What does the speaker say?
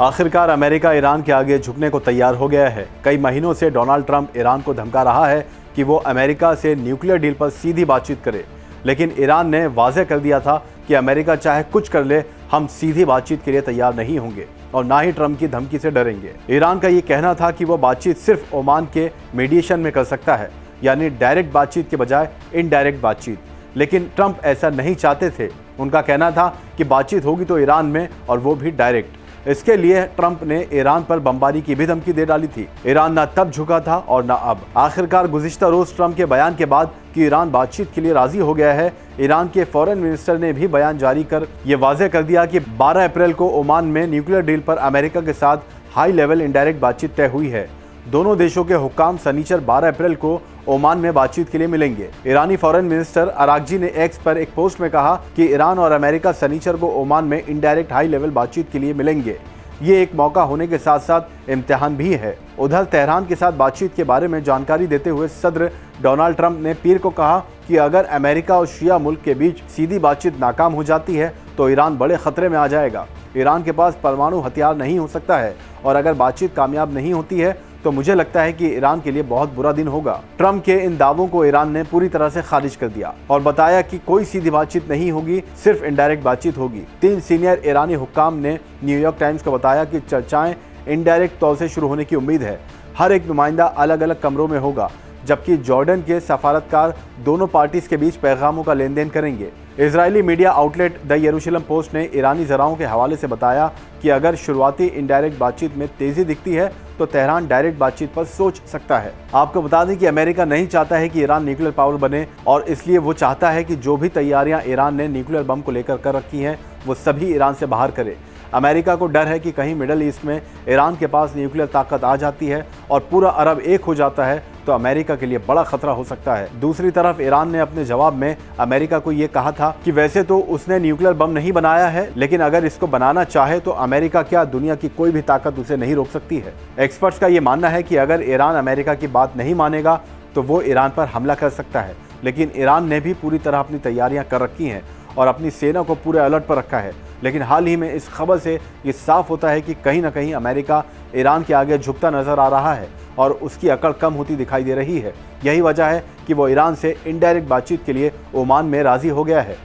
आखिरकार America Iran के आगे झुकने को तैयार हो गया है। कई महीनों से डोनाल्ड ट्रंप ईरान को धमका रहा है कि वो अमेरिका से न्यूक्लियर डील पर सीधी बातचीत करे, लेकिन ईरान ने वाज़ेह कर दिया था कि अमेरिका चाहे कुछ कर ले, हम सीधी बातचीत के लिए तैयार नहीं होंगे और ना ही ट्रंप की धमकी से डरेंगे। ईरान का ये कहना था कि वो बातचीत सिर्फ ओमान के मीडिएशन में कर सकता है, यानी डायरेक्ट बातचीत के बजाय इनडायरेक्ट बातचीत। लेकिन ट्रंप ऐसा नहीं चाहते थे। उनका कहना था कि बातचीत होगी तो ईरान में, और वो भी डायरेक्ट। इसके लिए ट्रंप ने ईरान पर बमबारी की भी धमकी दे डाली थी। ईरान ना तब झुका था और ना अब। आखिरकार गुज़िश्ता रोज ट्रंप के बयान के बाद कि ईरान बातचीत के लिए राजी हो गया है, ईरान के फॉरेन मिनिस्टर ने भी बयान जारी कर ये वाज़ेह कर दिया कि 12 अप्रैल को ओमान में न्यूक्लियर डील पर अमेरिका के साथ हाई लेवल इनडायरेक्ट बातचीत तय हुई है। दोनों देशों के हुक्काम शनिचर 12 अप्रैल को ओमान में बातचीत के लिए मिलेंगे। ईरानी फॉरेन मिनिस्टर अरागची ने एक्स पर एक पोस्ट में कहा कि ईरान और अमेरिका शनिचर को ओमान में इनडायरेक्ट हाई लेवल बातचीत के लिए मिलेंगे। ये एक मौका होने के साथ साथ इम्तिहान भी है। उधर तेहरान के साथ बातचीत के बारे में जानकारी देते हुए सदर डोनाल्ड ट्रंप ने पीर को कहा कि अगर अमेरिका और शिया मुल्क के बीच सीधी बातचीत नाकाम हो जाती है तो ईरान बड़े खतरे में आ जाएगा। ईरान के पास परमाणु हथियार नहीं हो सकता है और अगर बातचीत कामयाब नहीं होती है तो मुझे लगता है कि ईरान के लिए बहुत बुरा दिन होगा। ट्रंप के इन दावों को ईरान ने पूरी तरह से खारिज कर दिया और बताया कि कोई सीधी बातचीत नहीं होगी, सिर्फ इनडायरेक्ट बातचीत होगी। 3 सीनियर ईरानी हुक्काम ने न्यूयॉर्क टाइम्स को बताया कि चर्चाएं इनडायरेक्ट तौर से शुरू होने की उम्मीद है। हर एक नुमाइंदा अलग अलग कमरों में होगा, जबकि जॉर्डन के सफारतकार दोनों पार्टीज के बीच पैगामों का लेन देन करेंगे। इजरायली मीडिया आउटलेट द यरूशलेम पोस्ट ने ईरानी जराओं के हवाले से बताया कि अगर शुरुआती इनडायरेक्ट बातचीत में तेजी दिखती है तो तेहरान डायरेक्ट बातचीत पर सोच सकता है। आपको बता दें कि अमेरिका नहीं चाहता है कि ईरान न्यूक्लियर पावर बने और इसलिए वो चाहता है कि जो भी तैयारियां ईरान ने न्यूक्लियर बम को लेकर कर रखी हैं वो सभी ईरान से बाहर करे। अमेरिका को डर है कि कहीं मिडल ईस्ट में ईरान के पास न्यूक्लियर ताकत आ जाती है और पूरा अरब एक हो जाता है तो अमेरिका के लिए बड़ा खतरा हो सकता है। दूसरी तरफ ईरान ने अपने जवाब में अमेरिका को ये कहा था कि वैसे तो उसने न्यूक्लियर बम नहीं बनाया है, लेकिन अगर इसको बनाना चाहे तो अमेरिका क्या, दुनिया की कोई भी ताकत उसे नहीं रोक सकती है। एक्सपर्ट्स का ये मानना है कि अगर ईरान अमेरिका की बात नहीं मानेगा तो वो ईरान पर हमला कर सकता है, लेकिन ईरान ने भी पूरी तरह अपनी तैयारियां कर रखी हैं और अपनी सेना को पूरे अलर्ट पर रखा है। लेकिन हाल ही में इस खबर से ये साफ होता है कि कहीं ना कहीं अमेरिका ईरान के आगे झुकता नजर आ रहा है और उसकी अकड़ कम होती दिखाई दे रही है। यही वजह है कि वो ईरान से इनडायरेक्ट बातचीत के लिए ओमान में राजी हो गया है।